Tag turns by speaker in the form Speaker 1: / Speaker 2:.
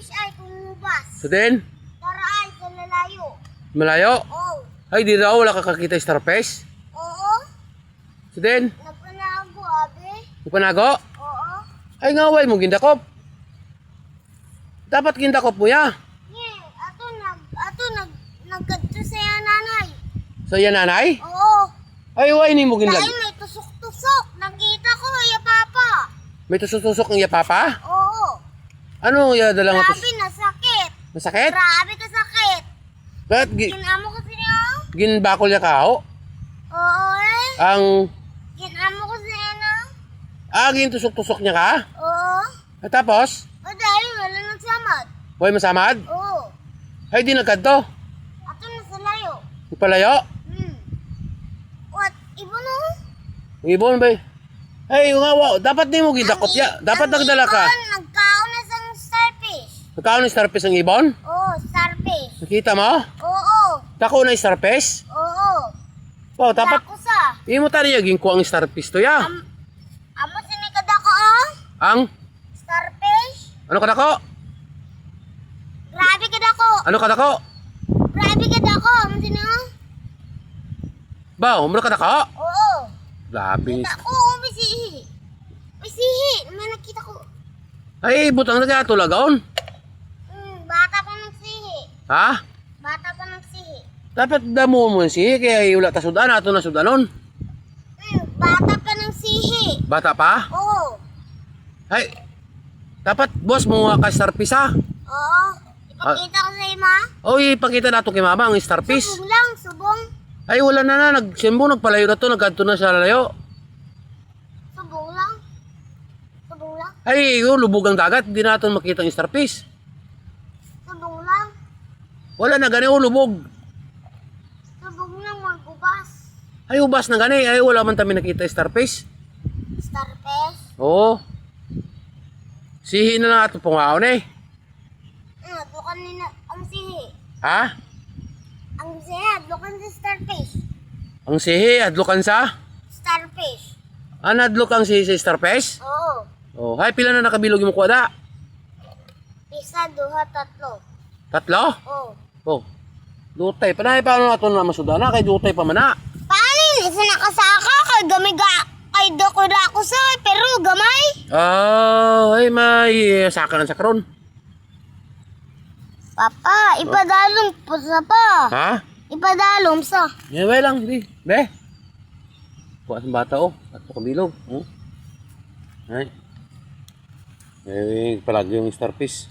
Speaker 1: starfish ay kumubas.
Speaker 2: So din?
Speaker 1: Tara ay sa lalayo.
Speaker 2: Malayo?
Speaker 1: Oo.
Speaker 2: Ay, di daw, wala ka kakita starfish?
Speaker 1: Oo.
Speaker 2: So din?
Speaker 1: Nagpanago, abe.
Speaker 2: Panago?
Speaker 1: Oo.
Speaker 2: Ay, ngaway mo, gindakop. Dapat gindakop mo ya.
Speaker 1: Yeah, nagkadto sa nanay.
Speaker 2: So yan, nanay?
Speaker 1: Oo.
Speaker 2: Ay, why ni mo ginlag?
Speaker 1: Dahil may tusok-tusok. Nakita ko, ya papa.
Speaker 2: May tusok-tusok ng iya papa?
Speaker 1: Oo.
Speaker 2: Ano ya dalang
Speaker 1: Grabe, nasakit.
Speaker 2: Masakit?
Speaker 1: Grabe ka sakit.
Speaker 2: Bakit
Speaker 1: Ginamo ko siya.
Speaker 2: ginbakol niya kao?
Speaker 1: Oo eh.
Speaker 2: Ang
Speaker 1: Ginamo ko siya na.
Speaker 2: tusok-tusok niya ka?
Speaker 1: Oo.
Speaker 2: At tapos?
Speaker 1: O dahil wala nagsamad.
Speaker 2: Why masamad?
Speaker 1: Oo.
Speaker 2: Ay, di nagkadto.
Speaker 1: Ato na sa layo.
Speaker 2: Palayo?
Speaker 1: What? Ibo no?
Speaker 2: Ang ibon ba? Ay, nga dapat di mo gindakop ya. Dapat nagdala ka.
Speaker 1: Nagkaon na sa starfish.
Speaker 2: Nagkaon ng starfish ang ibon?
Speaker 1: Oo, starfish.
Speaker 2: Nakita mo?
Speaker 1: Oo.
Speaker 2: Dako na starfish?
Speaker 1: Oo.
Speaker 2: Oh, dapat
Speaker 1: Dako sa.
Speaker 2: imo tani ya ginko ang starfish to ya.
Speaker 1: Amo sinikada ko oh.
Speaker 2: Ang
Speaker 1: Starfish.
Speaker 2: ano kadako?
Speaker 1: Grabe ka dako.
Speaker 2: Ano kadako?
Speaker 1: Grabe ka dako. Amo sino?
Speaker 2: Ba, umro kadako?
Speaker 1: Oo.
Speaker 2: Labi.
Speaker 1: Oo, may sihi. May sihi. May nakita ko.
Speaker 2: Ay, butang nagatulagaon.
Speaker 1: Bata pa ng sihi.
Speaker 2: Ha?
Speaker 1: Bata pa ng sihi.
Speaker 2: Dapat damo mo si kaya wala ta sudan ato na sudanon.
Speaker 1: Bata pa ng sihi.
Speaker 2: Bata pa?
Speaker 1: Oo.
Speaker 2: Ay. Dapat boss mo ka starfish ha.
Speaker 1: Oo. Ipakita ko sa ima.
Speaker 2: Oy, ipakita nato kay mama ang starfish.
Speaker 1: Subong lang, subong.
Speaker 2: Ay wala na nagsimbo nagpalayo na to nagkanto na sa layo.
Speaker 1: Subong lang. Subong lang.
Speaker 2: Ay, lubog ang dagat, hindi natin makita ang starfish.
Speaker 1: Subong lang.
Speaker 2: Wala na gani lubog.
Speaker 1: Subong lang, magubas.
Speaker 2: Ay ubas na gani, ay wala man tami nakita ang starfish.
Speaker 1: Starfish.
Speaker 2: Oo. Sihi na lang ato pungaon eh.
Speaker 1: Dukan nila ang sihi.
Speaker 2: Ha?
Speaker 1: Ang sihi, dukan sa starfish.
Speaker 2: Ang sihi, adlukan sa?
Speaker 1: Starfish.
Speaker 2: Adlok ang sihi sa starfish?
Speaker 1: Oo.
Speaker 2: Oh, hay pila na nakabilog yung kuwada?
Speaker 1: Isa, duha, tatlo.
Speaker 2: Tatlo?
Speaker 1: Oo.
Speaker 2: Oh. Dutay. Panay paano nato na masudana kay dutay pa mana.
Speaker 1: Paano yun? Isa nakasaka kay gamiga. Kay dako sa pero gamay.
Speaker 2: Ay may saka ng sakron.
Speaker 1: Papa, ipadalong po sa pa.
Speaker 2: Ha?
Speaker 1: Ipadalong sa.
Speaker 2: Yan lang, hindi. Be. Bukas ng bata oh. At kabilog. Ay. Palagi yung starfish.